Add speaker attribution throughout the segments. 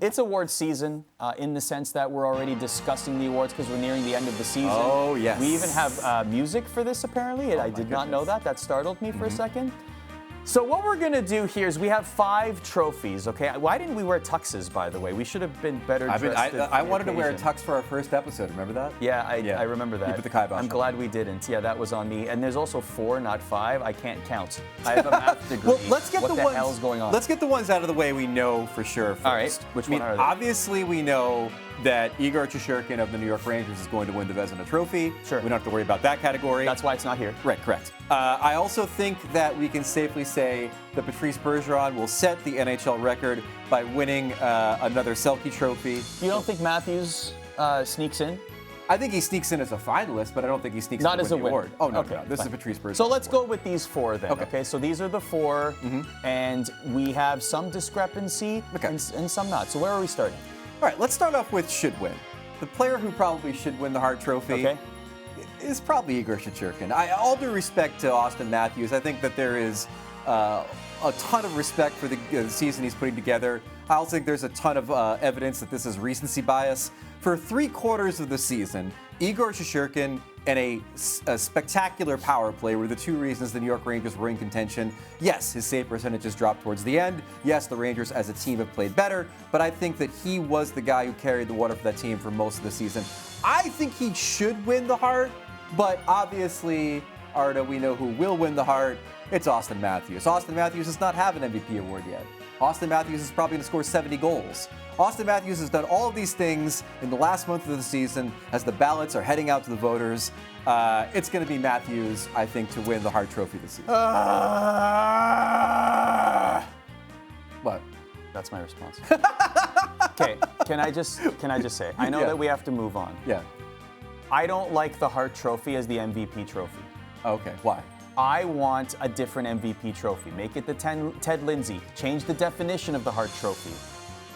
Speaker 1: It's award season in the sense that we're already discussing the awards because we're nearing the end of the season.
Speaker 2: Oh, yes.
Speaker 1: We even have music for this, apparently. I did not know that. That startled me for a second. So what we're going to do here is we have 5 trophies, okay? Why didn't we wear tuxes, by the way? We should have been better dressed.
Speaker 2: I wanted to wear a tux for our first episode. Remember that?
Speaker 1: Yeah, I remember that.
Speaker 2: You put the kibosh
Speaker 1: I'm
Speaker 2: on.
Speaker 1: glad we didn't. Yeah, that was on me. And there's also 4, not 5. I can't count. I have a math degree.
Speaker 2: Well, let's get
Speaker 1: what
Speaker 2: the
Speaker 1: the hell's going on?
Speaker 2: Let's get the ones out of the way we know for sure first.
Speaker 1: All right. Which one are they?
Speaker 2: Obviously, we know that Igor Shesterkin of the New York Rangers is going to win the Vezina Trophy.
Speaker 1: Sure.
Speaker 2: We don't have to worry about that category.
Speaker 1: That's why it's not here.
Speaker 2: Right, correct. I also think that we can safely say that Patrice Bergeron will set the NHL record by winning another Selke Trophy.
Speaker 1: You don't think Matthews sneaks in?
Speaker 2: I think he sneaks in as a finalist, but I don't think he sneaks
Speaker 1: Not
Speaker 2: in
Speaker 1: as
Speaker 2: to
Speaker 1: a
Speaker 2: win the
Speaker 1: winner.
Speaker 2: award. Oh, no,
Speaker 1: Okay,
Speaker 2: no. This
Speaker 1: fine.
Speaker 2: is Patrice Bergeron.
Speaker 1: So let's go with these 4 then, okay? So these are the 4, and we have some discrepancy and some not. So where are we starting?
Speaker 2: All right, let's start off with should win. The player who probably should win the Hart Trophy is probably Igor Shesterkin. All due respect to Auston Matthews, I think that there is a ton of respect for the season he's putting together. I also think there's a ton of evidence that this is recency bias. For 3/4 of the season, Igor Shesterkin and a spectacular power play were the 2 reasons the New York Rangers were in contention. Yes, his save percentages dropped towards the end. Yes, the Rangers as a team have played better, but I think that he was the guy who carried the water for that team for most of the season. I think he should win the Hart, but obviously, Arda, we know who will win the Hart. It's Auston Matthews. Auston Matthews does not have an MVP award yet. Auston Matthews is probably going to score 70 goals. Auston Matthews has done all of these things in the last month of the season as the ballots are heading out to the voters. It's going to be Matthews, I think, to win the Hart Trophy this season. What?
Speaker 1: That's my response. Okay, can I just say, I know that we have to move on.
Speaker 2: Yeah.
Speaker 1: I don't like the Hart Trophy as the MVP trophy.
Speaker 2: Okay, why?
Speaker 1: I want a different MVP trophy. Make it the Ted Lindsay. Change the definition of the Hart Trophy.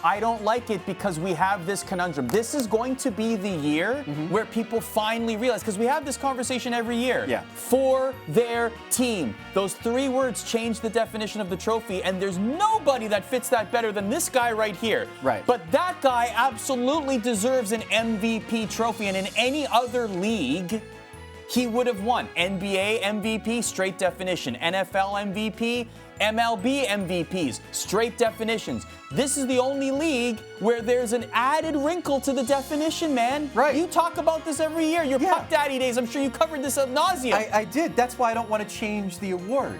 Speaker 1: I don't like it because we have this conundrum. This is going to be the year where people finally realize, because we have this conversation every year.
Speaker 2: Yeah.
Speaker 1: For their team. Those 3 words change the definition of the trophy, and there's nobody that fits that better than this guy right here.
Speaker 2: Right.
Speaker 1: But that guy absolutely deserves an MVP trophy, and in any other league, he would have won. NBA MVP, straight definition. NFL MVP, MLB MVPs, straight definitions. This is the only league where there's an added wrinkle to the definition, man.
Speaker 2: Right.
Speaker 1: You talk about this every year. Your Puck Daddy days, I'm sure you covered this ad nauseum.
Speaker 2: I did. That's why I don't want to change the award.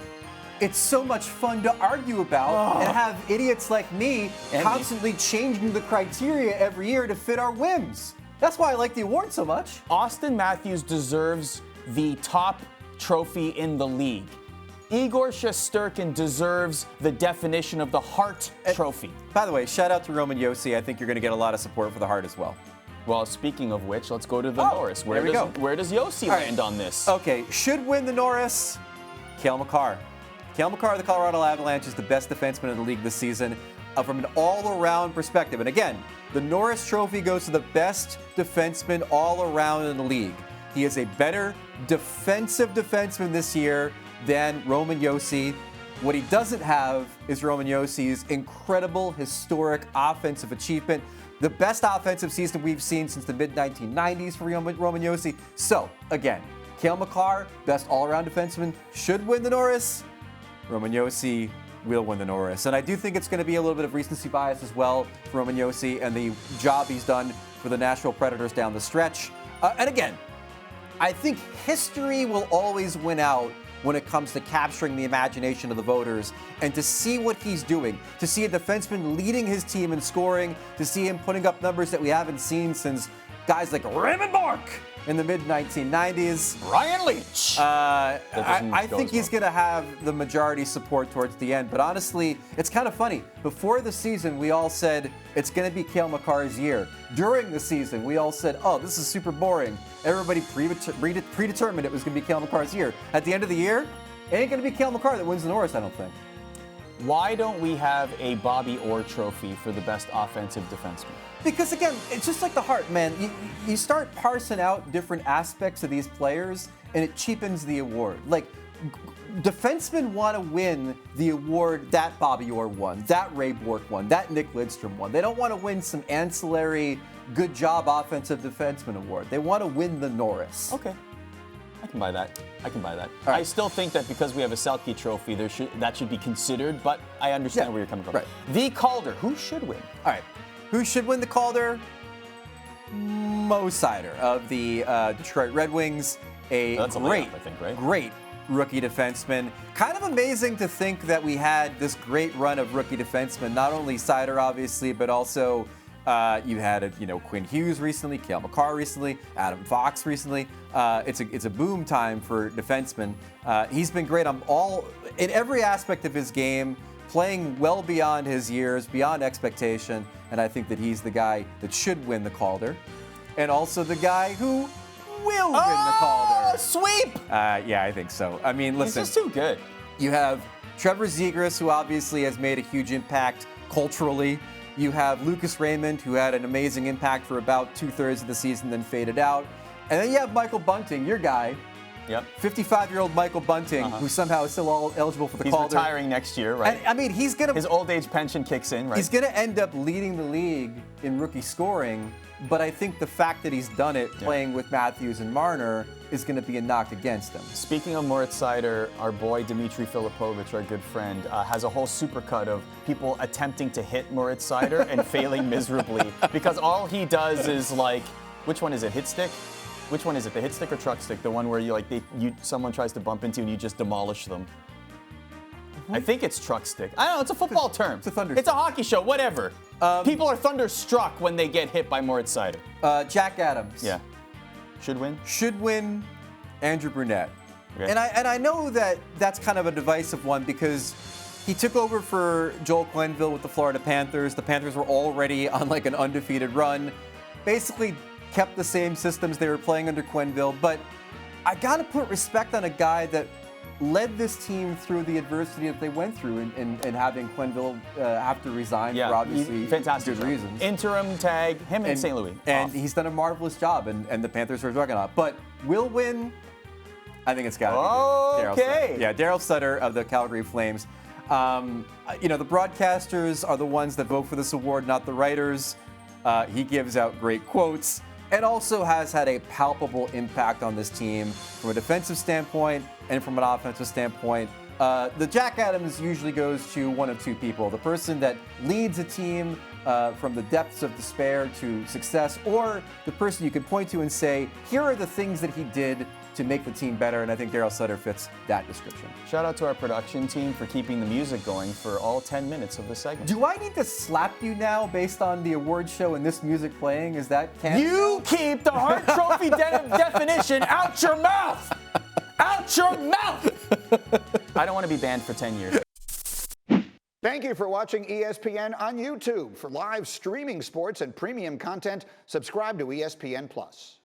Speaker 2: It's so much fun to argue about and have idiots like me constantly changing the criteria every year to fit our whims. That's why I like the award so much.
Speaker 1: Auston Matthews deserves the top trophy in the league. Igor Shesterkin deserves the definition of the Hart Trophy.
Speaker 2: By the way, shout out to Roman Josi. I think you're going to get a lot of support for the Hart as well.
Speaker 1: Well, speaking of which, let's go to the Norris. Where does Josi land on this?
Speaker 2: Okay, should win the Norris, Cale Makar. Cale Makar of the Colorado Avalanche is the best defenseman in the league this season from an all-around perspective. And again, the Norris Trophy goes to the best defenseman all around in the league. He is a better defensive defenseman this year than Roman Josi. What he doesn't have is Roman Josi's incredible, historic offensive achievement. The best offensive season we've seen since the mid-1990s for Roman Josi. So, again, Cale Makar, best all-around defenseman, should win the Norris. Roman Josi will win the Norris. And I do think it's going to be a little bit of recency bias as well for Roman Josi and the job he's done for the Nashville Predators down the stretch. And again, I think history will always win out when it comes to capturing the imagination of the voters, and to see what he's doing, to see a defenseman leading his team in scoring, to see him putting up numbers that we haven't seen since guys like Raymond Bourque in the mid-1990s.
Speaker 1: Ryan Leach.
Speaker 2: I think he's going to have the majority support towards the end. But honestly, it's kind of funny. Before the season, we all said it's going to be Cale Makar's year. During the season, we all said, oh, this is super boring. Everybody predetermined it was going to be Cale Makar's year. At the end of the year, it ain't going to be Cale Makar that wins the Norris, I don't think.
Speaker 1: Why don't we have a Bobby Orr trophy for the best offensive defenseman?
Speaker 2: Because again, it's just like the Hart, man. You start parsing out different aspects of these players, and it cheapens the award. Like, defensemen want to win the award that Bobby Orr won, that Ray Bourque won, that Nick Lidstrom won. They don't want to win some ancillary good job offensive defenseman award. They want to win the Norris.
Speaker 1: Okay. I can buy that.
Speaker 2: Right.
Speaker 1: I still think that because we have a Selke Trophy, that should be considered, but I understand where you're coming from.
Speaker 2: Right.
Speaker 1: The Calder, who should win?
Speaker 2: All right. Who should win the Calder? Mo Seider of the Detroit Red Wings.
Speaker 1: That's a layup, I think, right?
Speaker 2: Great rookie defenseman. Kind of amazing to think that we had this great run of rookie defensemen. Not only Seider, obviously, but also you had Quinn Hughes recently, Cale Makar recently, Adam Fox recently. It's a boom time for defensemen. He's been great in every aspect of his game, playing well beyond his years, beyond expectation, and I think that he's the guy that should win the Calder, and also the guy who will win the Calder.
Speaker 1: Sweep!
Speaker 2: Yeah, I think so. I mean, listen.
Speaker 1: He's just too good.
Speaker 2: You have Trevor Zegras, who obviously has made a huge impact culturally. You have Lucas Raymond, who had an amazing impact for about 2/3 of the season, then faded out. And then you have Michael Bunting, your guy.
Speaker 1: Yep.
Speaker 2: 55-year-old Michael Bunting, who somehow is still eligible for the Calder.
Speaker 1: He's retiring next year, right?
Speaker 2: And, I mean, his
Speaker 1: old age pension kicks in, right?
Speaker 2: He's going to end up leading the league in rookie scoring, but I think the fact that he's done it playing with Matthews and Marner is going to be a knock against him.
Speaker 1: Speaking of Moritz Seider, our boy Dmitry Filipovich, our good friend, has a whole supercut of people attempting to hit Moritz Seider and failing miserably because all he does is which one is it? Hit stick? Which one is it? The hit stick or truck stick? The one where someone tries to bump into you and you just demolish them. I think it's truck stick. I don't know. It's a football term.
Speaker 2: It's a thunder.
Speaker 1: It's a hockey show. Whatever. People are thunderstruck when they get hit by Moritz Seider.
Speaker 2: Jack Adams.
Speaker 1: Yeah. Should win.
Speaker 2: Should win. Andrew Brunette.
Speaker 1: Okay.
Speaker 2: And I know that that's kind of a divisive one because he took over for Joel Quenneville with the Florida Panthers. The Panthers were already on an undefeated run. Basically kept the same systems they were playing under Quenneville, but I got to put respect on a guy that led this team through the adversity that they went through in having Quenneville have to resign for obviously
Speaker 1: fantastic
Speaker 2: good reasons.
Speaker 1: Interim tag, him in St. Louis.
Speaker 2: And he's done a marvelous job, and the Panthers are working on it. But will win, I think it's got to be Daryl Sutter. Yeah, Daryl Sutter of the Calgary Flames. The broadcasters are the ones that vote for this award, not the writers. He gives out great quotes and also has had a palpable impact on this team from a defensive standpoint and from an offensive standpoint. The Jack Adams usually goes to one of two people: the person that leads a team from the depths of despair to success, or the person you can point to and say, here are the things that he did to make the team better, and I think Daryl Sutter fits that description.
Speaker 1: Shout out to our production team for keeping the music going for all 10 minutes of the segment.
Speaker 2: Do I need to slap you now based on the award show and this music playing? Is that canon?
Speaker 1: You keep the Hart Trophy definition out your mouth! Out your mouth! I don't want to be banned for 10 years.
Speaker 3: Thank you for watching ESPN on YouTube. For live streaming sports and premium content, subscribe to ESPN+.